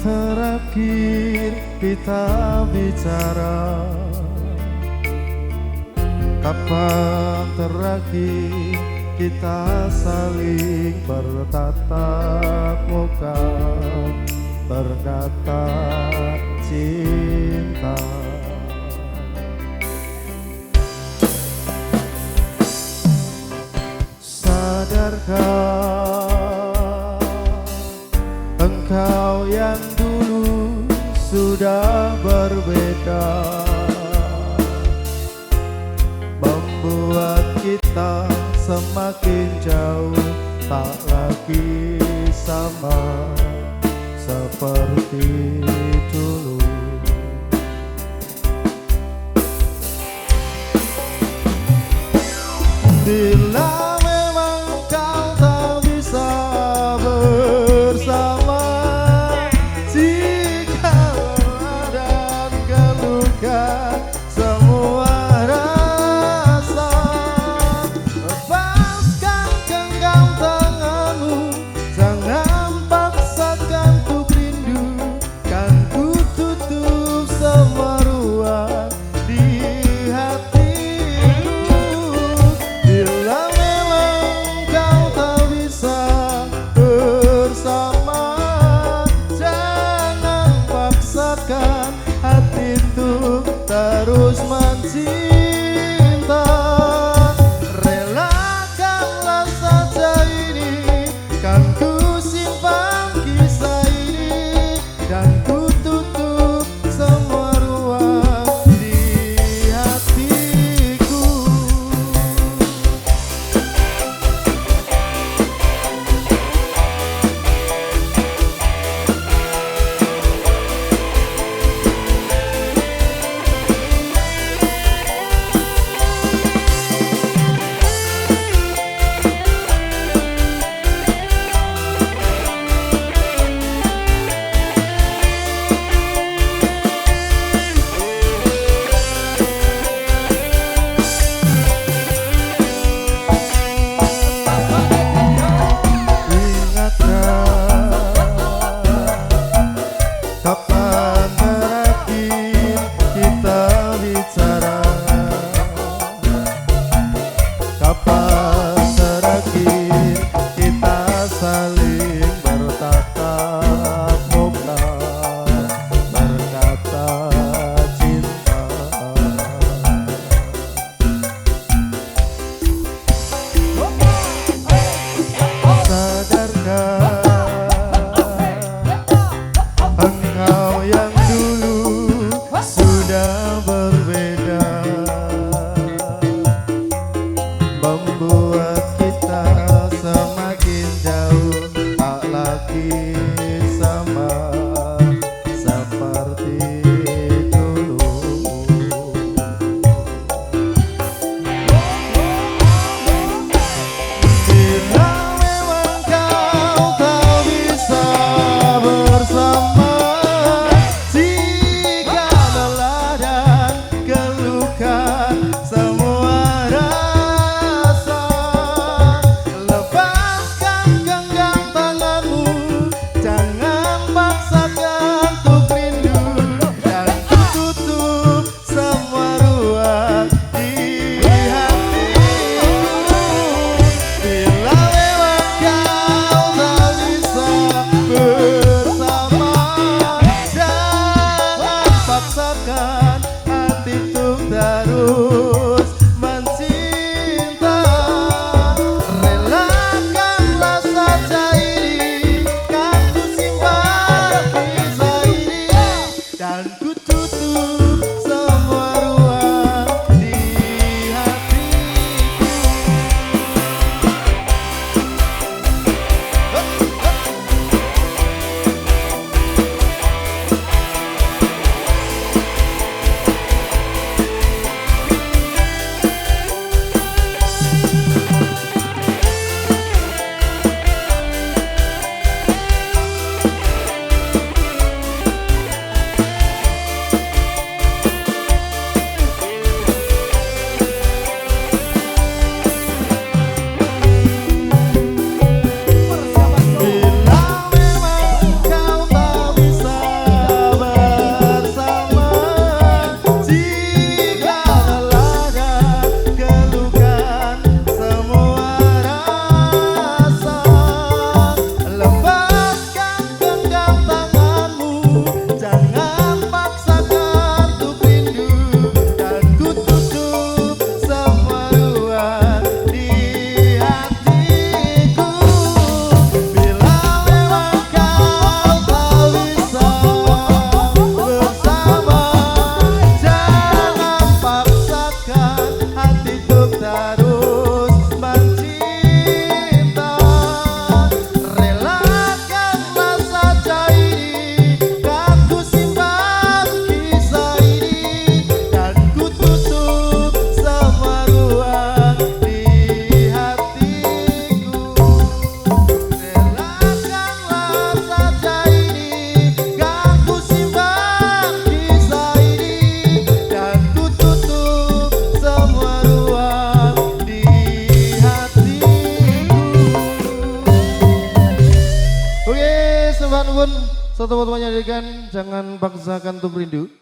terakhir kita bicara? Kapan terakhir kita saling bertatap muka, berkata cinta? Sadarkah engkau yang dulu sudah berbeda, membuat kita semakin jauh, tak lagi sama seperti dulu. Bila memang kau tak bisa bersama, jika dan keluka semua rasa, lepaskan genggam tanganmu, jangan paksakan ku rindu, kan ku tutup semua ruang di hatiku. Bila memang kau tak bisa bersama, jangan paksakan hati untuk terus mencinta. Relakanlah saja ini, kan ku simpan kisah ini, dan ku tutup semua ruang di hatiku. Kapan terakhir kita bicara? Kapan terakhir kita saling bertatap muka, berkata cinta? Sadarkah engkau yang dulu sudah berbeda, membuat kita semakin jauh, tak lagi sama seperti dulu. Bila memang kau tak bisa bersama, jika lelah dan keluka semua rasa, lepaskan genggam tanganmu, jangan paksakan untuk rindu, dan ku tutup semua ruang di hatiku. Bila memang kau tak bisa bersama, jangan paksakan hati untuk terus mencinta. Relakanlah saja ini, kan ku simpan kisah ini, dan ku tutup semua ruang di hatiku. Satu foto menyanyikan Jangan Paksakan Untuk Rindu.